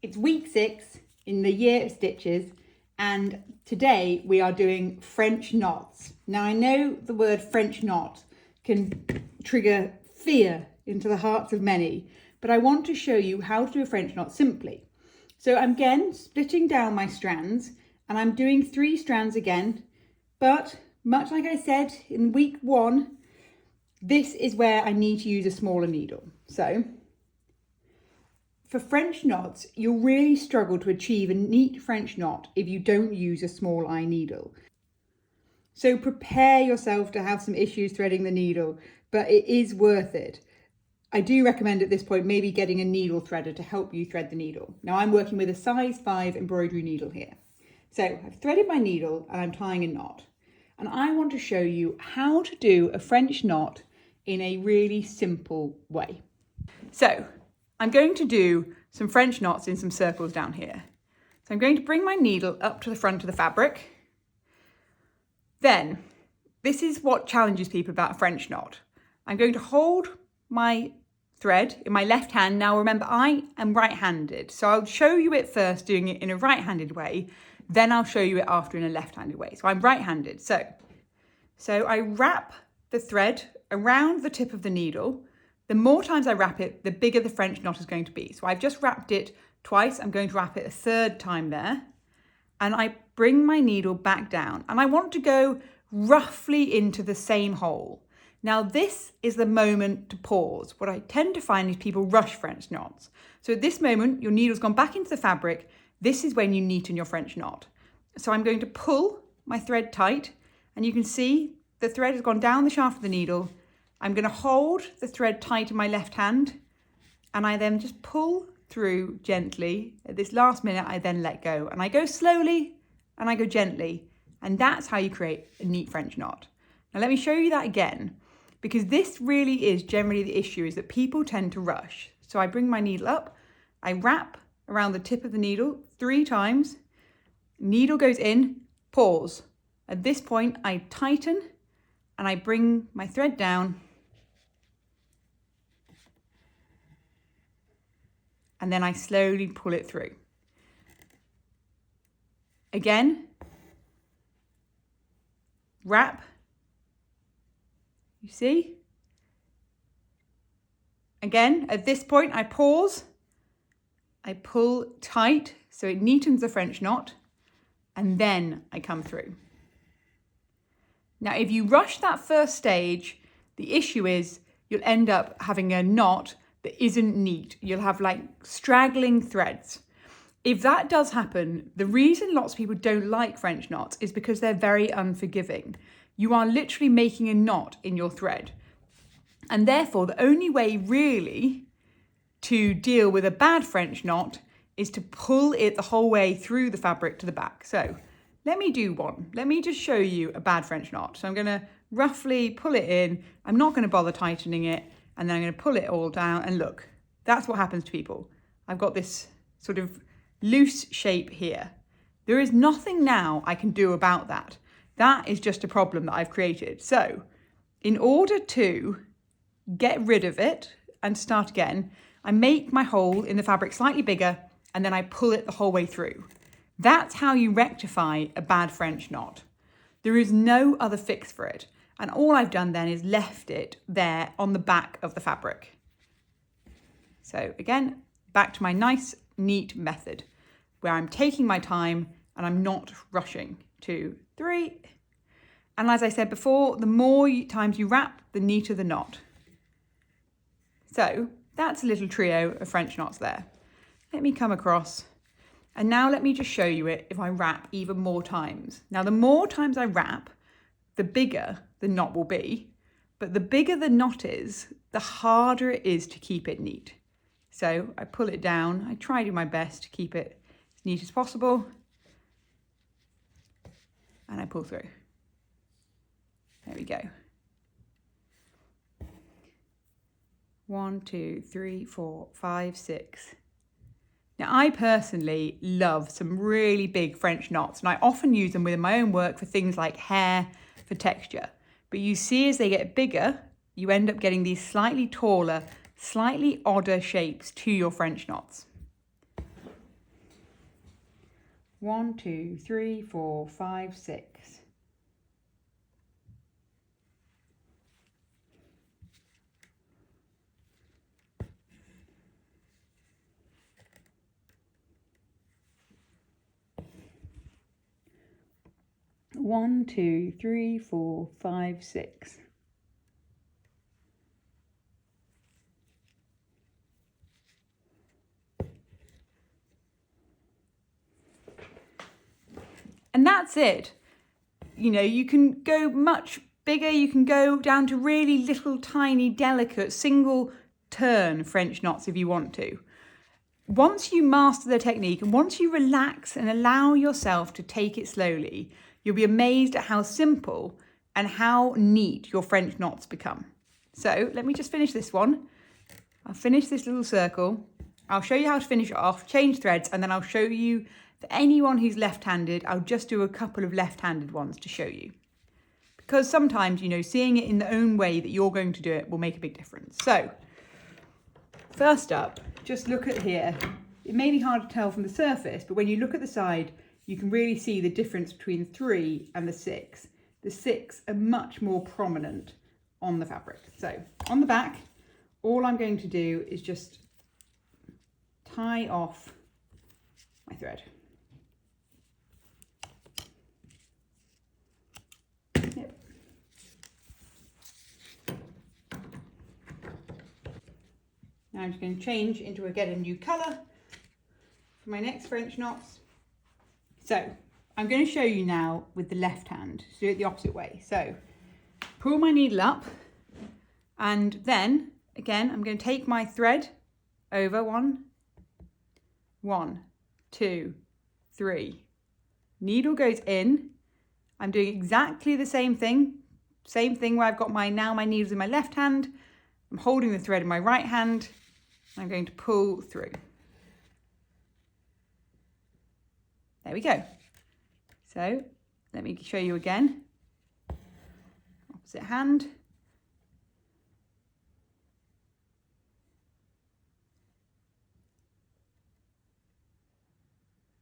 It's week 6 in the year of stitches, and today we are doing French knots. Now I know the word French knot can trigger fear into the hearts of many, but I want to show you how to do a French knot simply. So I'm again splitting down my strands, and I'm doing 3 strands again, but much like I said in week 1, this is where I need to use a smaller needle. So for French knots, you'll really struggle to achieve a neat French knot if you don't use a small eye needle. So prepare yourself to have some issues threading the needle, but it is worth it. I do recommend at this point maybe getting a needle threader to help you thread the needle. Now I'm working with a size 5 embroidery needle here. So I've threaded my needle and I'm tying a knot. And I want to show you how to do a French knot in a really simple way. So I'm going to do some French knots in some circles down here. So I'm going to bring my needle up to the front of the fabric. Then, this is what challenges people about a French knot. I'm going to hold my thread in my left hand. Now remember, I am right-handed, so I'll show you it first doing it in a right-handed way, then I'll show you it after in a left-handed way. So I'm right-handed. So I wrap the thread around the tip of the needle. The more times I wrap it, the bigger the French knot is going to be. So I've just wrapped it twice. I'm going to wrap it a third time there. And I bring my needle back down. And I want to go roughly into the same hole. Now this is the moment to pause. What I tend to find is people rush French knots. So at this moment, your needle's gone back into the fabric. This is when you neaten your French knot. So I'm going to pull my thread tight. And you can see the thread has gone down the shaft of the needle. I'm going to hold the thread tight in my left hand, and I then just pull through gently. At this last minute, I then let go, and I go slowly and I go gently, and that's how you create a neat French knot. Now let me show you that again, because this really is generally the issue, is that people tend to rush. So I bring my needle up, I wrap around the tip of the needle 3 times, needle goes in, pause. At this point, I tighten and I bring my thread down, and then I slowly pull it through. Again, wrap, you see? Again, at this point, I pause, I pull tight so it neatens the French knot, and then I come through. Now, if you rush that first stage, the issue is you'll end up having a knot that isn't neat. You'll have like straggling threads. If that does happen, the reason lots of people don't like French knots is because they're very unforgiving. You are literally making a knot in your thread. And therefore, the only way really to deal with a bad French knot is to pull it the whole way through the fabric to the back. So let me do one. Let me just show you a bad French knot. So I'm going to roughly pull it in. I'm not going to bother tightening it. And then I'm going to pull it all down. And look, that's what happens to people. I've got this sort of loose shape here. There is nothing now I can do about that. That is just a problem that I've created. So in order to get rid of it and start again, I make my hole in the fabric slightly bigger, and then I pull it the whole way through. That's how you rectify a bad French knot. There is no other fix for it. And all I've done then is left it there on the back of the fabric. So again, back to my nice, neat method where I'm taking my time and I'm not rushing. 2, 3. And as I said before, the more times you wrap, the neater the knot. So that's a little trio of French knots there. Let me come across. And now let me just show you it if I wrap even more times. Now, the more times I wrap, the bigger the knot will be. But the bigger the knot is, the harder it is to keep it neat. So I pull it down. I try to do my best to keep it as neat as possible. And I pull through. There we go. 1, 2, 3, 4, 5, 6. Now, I personally love some really big French knots, and I often use them within my own work for things like hair, for texture. But you see, as they get bigger, you end up getting these slightly taller, slightly odder shapes to your French knots. 1, 2, 3, 4, 5, 6. One, two, three, 4, 5, 6. And that's it. You know, you can go much bigger, you can go down to really little, tiny, delicate, single turn French knots if you want to. Once you master the technique and once you relax and allow yourself to take it slowly, you'll be amazed at how simple and how neat your French knots become. So let me just finish this one. I'll finish this little circle. I'll show you how to finish it off, change threads, and then I'll show you, for anyone who's left-handed, I'll just do a couple of left-handed ones to show you. Because sometimes, you know, seeing it in the own way that you're going to do it will make a big difference. So, first up, just look at here. It may be hard to tell from the surface, but when you look at the side, you can really see the difference between the 3 and the 6. The 6 are much more prominent on the fabric. So, on the back, all I'm going to do is just tie off my thread. Yep. Now I'm just going to change into get a new colour for my next French knots. So I'm going to show you now with the left hand, so do it the opposite way. So pull my needle up, and then again I'm going to take my thread over 1, 2, 3. Needle goes in. I'm doing exactly the same thing where I've got my needles in my left hand. I'm holding the thread in my right hand. I'm going to pull through. There we go. So let me show you again. Opposite hand.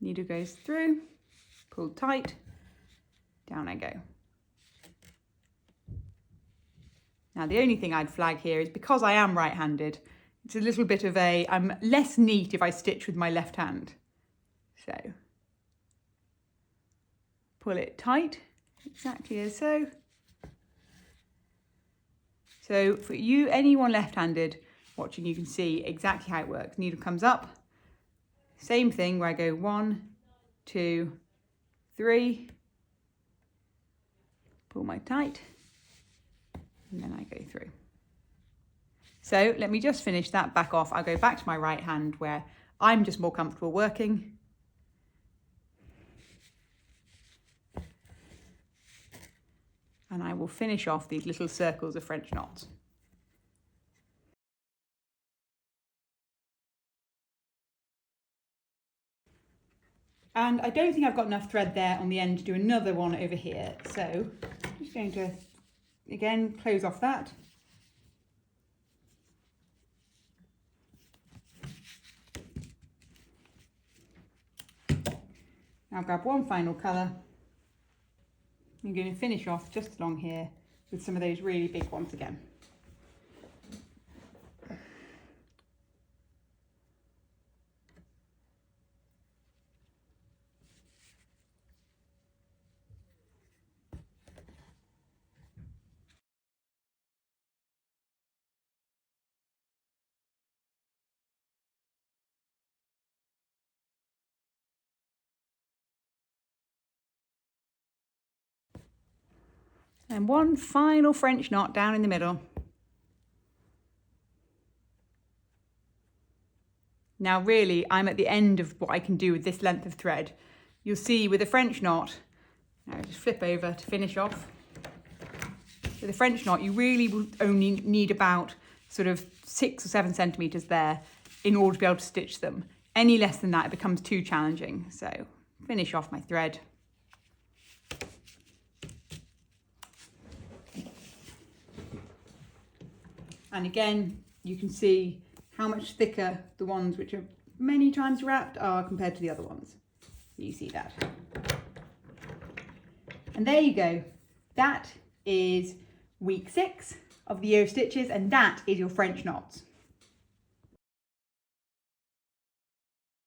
Needle goes through, pull tight, down I go. Now the only thing I'd flag here is because I am right-handed, it's a little bit of I'm less neat if I stitch with my left hand. So, pull it tight, exactly as so. So for you, anyone left-handed watching, you can see exactly how it works. Needle comes up, same thing where I go 1, 2, 3, pull my tight, and then I go through. So let me just finish that back off. I'll go back to my right hand where I'm just more comfortable working. And I will finish off these little circles of French knots. And I don't think I've got enough thread there on the end to do another one over here. So I'm just going to, again, close off that. Now grab one final colour. I'm going to finish off just along here with some of those really big ones again. And one final French knot down in the middle. Now really, I'm at the end of what I can do with this length of thread. You'll see with a French knot, now just flip over to finish off. With a French knot, you really will only need about sort of 6 or 7 centimetres there in order to be able to stitch them. Any less than that, it becomes too challenging. So finish off my thread. And again, you can see how much thicker the ones which are many times wrapped are compared to the other ones. So you see that. And there you go. That is week 6 of the year of stitches, and that is your French knots.